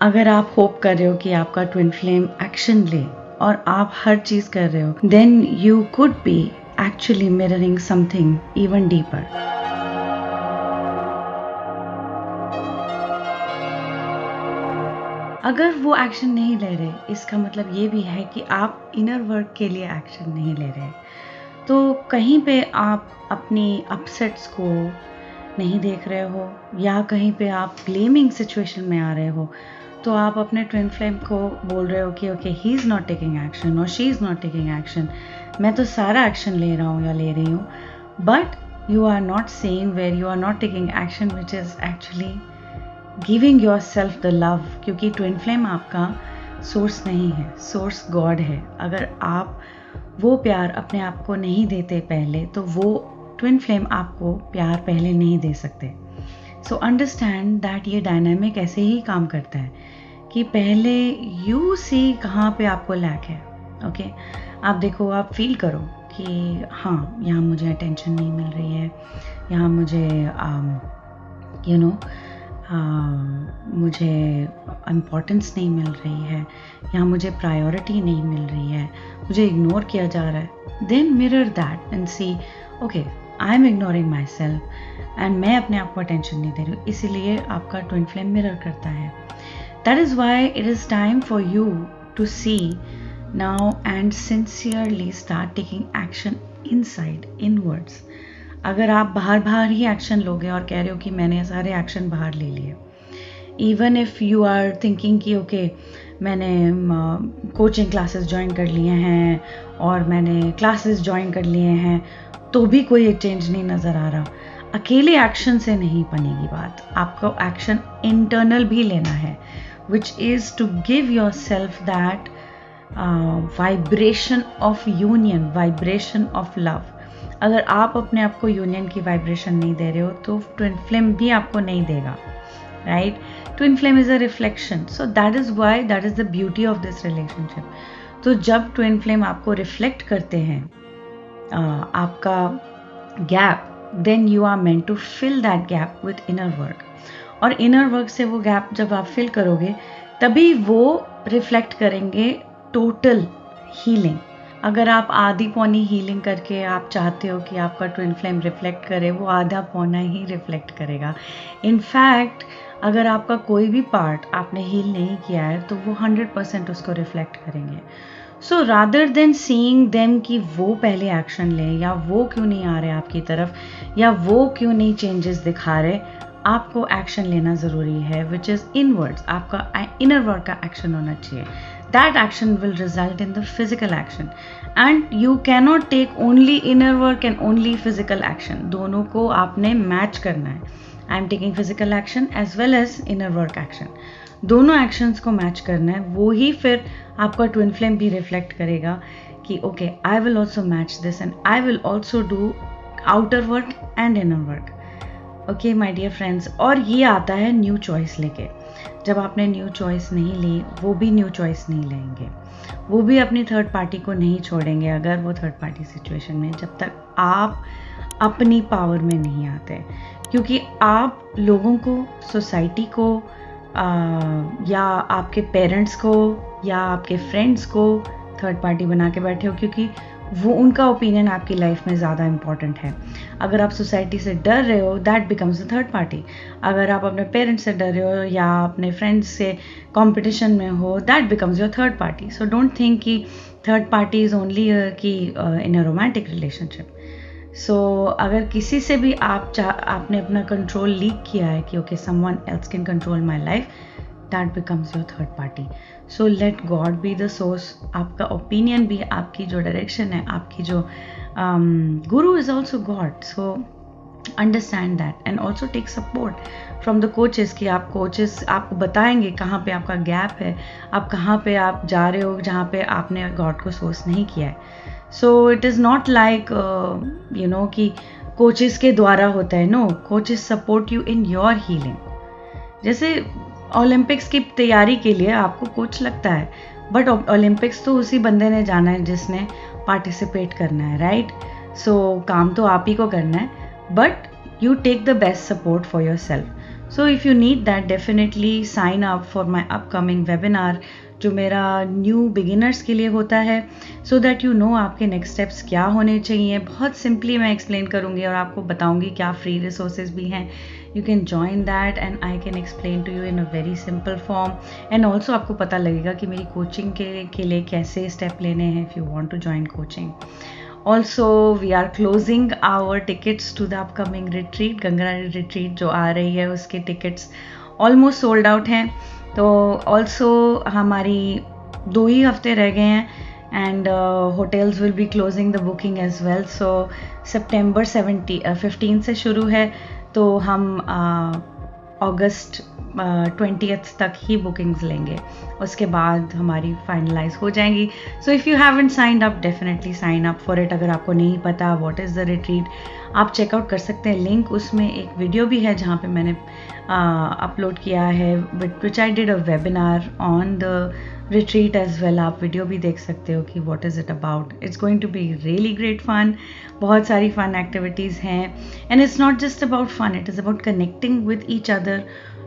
अगर आप होप कर रहे हो कि आपका ट्विन फ्लेम एक्शन ले और आप हर चीज कर रहे हो, then you could be actually mirroring something even deeper. अगर वो एक्शन नहीं ले रहे, इसका मतलब ये भी है कि आप इनर वर्क के लिए एक्शन नहीं ले रहे। तो कहीं पे आप अपनी अपसेट्स को नहीं देख रहे हो या कहीं पे आप ब्लेमिंग सिचुएशन में आ रहे हो, तो आप अपने ट्विन फ्लेम को बोल रहे हो कि okay, he is not taking action और she is not taking action, मैं तो सारा एक्शन ले रहा हूँ या ले रही हूँ, but you are not saying where you are not taking action which is actually giving your self the love. क्योंकि ट्विन फ्लेम आपका सोर्स नहीं है, सोर्स गॉड है। अगर आप वो प्यार अपने आप को नहीं देते पहले, तो वो ट्विन फ्लेम आपको प्यार पहले नहीं दे सकते। सो अंडरस्टैंड दैट ये डायनामिक ऐसे ही काम करता है कि पहले यू सी कहाँ पे आपको लैक है। ओके, आप देखो, आप फील करो कि हाँ, यहाँ मुझे अटेंशन नहीं मिल रही है, यहाँ मुझे मुझे इम्पोर्टेंस नहीं मिल रही है, यहाँ मुझे प्रायोरिटी नहीं मिल रही है, मुझे इग्नोर किया जा रहा है। Then mirror that and see, okay, I am ignoring my self and मैं अपने आप को अटेंशन नहीं दे रही हूँ, इसीलिए आपका ट्विन फ्लेम मिरर करता है। That is why it is time for you to see now and sincerely start taking action inside, inwards. अगर आप बाहर ही एक्शन लोगे और कह रहे हो कि मैंने सारे एक्शन बाहर ले लिए, even if you are thinking कि ओके, मैंने कोचिंग क्लासेस ज्वाइन कर लिए हैं और मैंने क्लासेस ज्वाइन कर लिए हैं, तो भी कोई चेंज नहीं नज़र आ रहा। अकेले एक्शन से नहीं बनेगी बात, आपको एक्शन इंटरनल भी लेना है, which is to give your self that vibration of union, vibration of love. अगर आप अपने आप को यूनियन की वाइब्रेशन नहीं दे रहे हो, तो ट्विन फ्लेम भी आपको नहीं देगा, right? Twin flame is a reflection, so that is why, that is the beauty of this relationship. तो जब ट्विन फ्लेम आपको रिफ्लेक्ट करते हैं आपका gap, then you are meant to fill that gap with inner work. और inner work से वो gap जब आप फिल करोगे, तभी वो रिफ्लेक्ट करेंगे टोटल हीलिंग। अगर आप आधी पौनी हीलिंग करके आप चाहते हो कि आपका ट्विन फ्लेम रिफ्लेक्ट करे, वो आधा पौना ही रिफ्लेक्ट करेगा। इनफैक्ट अगर आपका कोई भी पार्ट आपने हील नहीं किया है, तो वो 100% उसको रिफ्लेक्ट करेंगे। So rather than seeing them कि वो पहले एक्शन लें, या वो क्यों नहीं आ रहे आपकी तरफ, या वो क्यों नहीं चेंजेस दिखा रहे, आपको एक्शन लेना ज़रूरी है, विच इज़ इनवर्ड्स। आपका इनर वर्क का एक्शन होना चाहिए। That action will result in the physical action, and you cannot take only inner work and only physical action. दोनों को आपने मैच करना है। I am taking physical action as well as inner work action. दोनों actions को match करना है, वो ही फिर आपका ट्विन फ्लेम भी रिफ्लेक्ट करेगा कि okay, I will also match this and I will also do outer work and inner work. Okay my dear friends, और ये आता है न्यू चॉइस लेके। जब आपने न्यू चॉइस नहीं ली, वो भी न्यू चॉइस नहीं लेंगे, वो भी अपनी थर्ड पार्टी को नहीं छोड़ेंगे अगर वो थर्ड पार्टी सिचुएशन में, जब तक आप अपनी पावर में नहीं आते। क्योंकि आप लोगों को, सोसाइटी को, या आपके पेरेंट्स को या आपके फ्रेंड्स को थर्ड पार्टी बना के बैठे हो, क्योंकि वो उनका ओपिनियन आपकी लाइफ में ज़्यादा इंपॉर्टेंट है। अगर आप सोसाइटी से डर रहे हो, that becomes the third party. अगर आप अपने पेरेंट्स से डर रहे हो या अपने फ्रेंड्स से कंपटीशन में हो, that becomes your third party. So don't think कि थर्ड पार्टी इज़ ओनली कि इन अ रोमांटिक रिलेशनशिप। सो अगर किसी से भी आपने अपना कंट्रोल लीक किया है कि okay, someone else can control my life, that becomes your third party. So let God be the source. आपका ओपिनियन भी, आपकी जो डायरेक्शन है, आपकी जो guru is also God. So understand that and also take support from the coaches कि आप coaches आपको बताएंगे कहाँ पे आपका गैप है, आप कहाँ पे आप जा रहे हो जहाँ पे आपने गॉड को सोर्स नहीं किया है। So it is not like कि कोचेस के द्वारा होता है। No, coaches support you in your healing. जैसे ओलंपिक्स की तैयारी के लिए आपको कोच लगता है, बट ओलंपिक्स तो उसी बंदे ने जाना है जिसने पार्टिसिपेट करना है, राइट? सो काम तो आप ही को करना है, but you take the best support for your self. So if you need that, definitely sign up for my upcoming webinar, जो मेरा न्यू बिगिनर्स के लिए होता है, सो दैट यू नो आपके नेक्स्ट स्टेप्स क्या होने चाहिए। बहुत सिंपली मैं एक्सप्लेन करूँगी और आपको बताऊँगी क्या फ्री रिसोर्सेज भी हैं। You can join that and I can explain to you in a very simple form, and also आपको पता लगेगा कि मेरी कोचिंग के लिए कैसे स्टेप लेने हैं if you want to join coaching. Also, we are closing our tickets to the upcoming retreat, Ganga retreat जो आ रही है, उसके tickets almost sold out हैं। तो also हमारी 2 ही हफ्ते रह गए हैं and hotels will be closing the booking as well. So September 15 से शुरू है, तो हम अगस्त 20th तक ही बुकिंग्स लेंगे, उसके बाद हमारी फाइनलाइज हो जाएंगी। So if you haven't signed up, definitely sign up for it. अगर आपको नहीं पता व्हाट इज़ द रिट्रीट, आप चेकआउट कर सकते हैं लिंक, उसमें एक वीडियो भी है जहाँ पे मैंने अपलोड किया है which I did a webinar on the retreat as well. आप वीडियो भी देख सकते हो कि what is it about. It's going to be really great fun, बहुत सारी फन एक्टिविटीज़ हैं, and it's not just about fun, it is about connecting with each other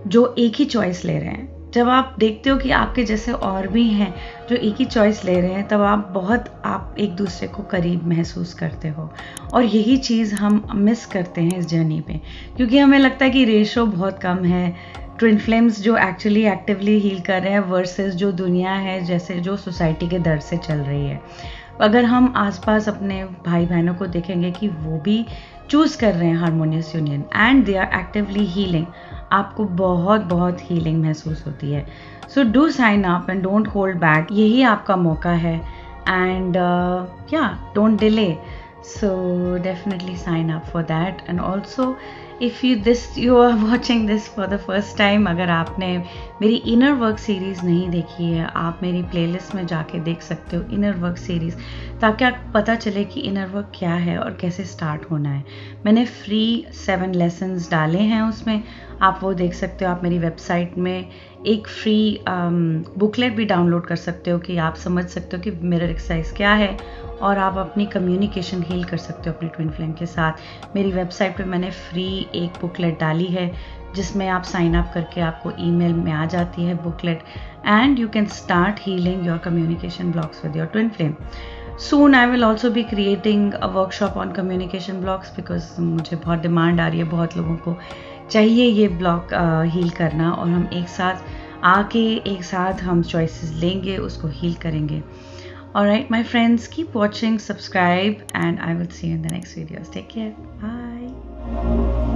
जो एक ही चॉइस ले रहे हैं। जब आप देखते हो कि आपके जैसे और भी हैं जो एक ही चॉइस ले रहे हैं, तब आप एक दूसरे को करीब महसूस करते हो, और यही चीज़ हम मिस करते हैं इस जर्नी पे, क्योंकि हमें लगता है कि रेशो बहुत कम है ट्विन फ्लेम्स जो एक्चुअली एक्टिवली हील कर रहे हैं वर्सेस जो दुनिया है जैसे जो सोसाइटी के दर से चल रही है। अगर हम आसपास अपने भाई बहनों को देखेंगे कि वो भी चूज़ कर रहे हैं harmonious union and they are actively healing, आपको बहुत बहुत हीलिंग महसूस होती है। So do sign up and don't hold back, यही आपका मौका है, and yeah don't delay. So definitely sign up for that. And also if you are watching this for the first time, अगर आपने मेरी इनर वर्क सीरीज़ नहीं देखी है, आप मेरी प्लेलिस्ट में जाके देख सकते हो इनर वर्क सीरीज़, ताकि आपको पता चले कि इनर वर्क क्या है और कैसे स्टार्ट होना है। मैंने फ्री 7 लेसन्स डाले हैं उसमें, आप वो देख सकते हो। आप मेरी वेबसाइट में एक फ्री बुकलेट भी डाउनलोड कर सकते हो कि आप समझ सकते हो कि मिरर एक्सरसाइज क्या है, और आप अपनी कम्युनिकेशन हील कर सकते हो अपनी ट्विन फ्लेम के साथ। मेरी वेबसाइट पे मैंने फ्री एक बुकलेट डाली है जिसमें आप साइन अप करके आपको ईमेल में आ जाती है booklet, and you can start healing your communication blocks with your twin flame. Soon I will also be creating a workshop on communication blocks because मुझे बहुत डिमांड आ रही है, बहुत लोगों को चाहिए ये ब्लॉक हील करना, और हम एक साथ हम चॉइसेस लेंगे, उसको हील करेंगे। Alright, my friends, keep watching, subscribe, and I will see you in the next videos. Take care. Bye.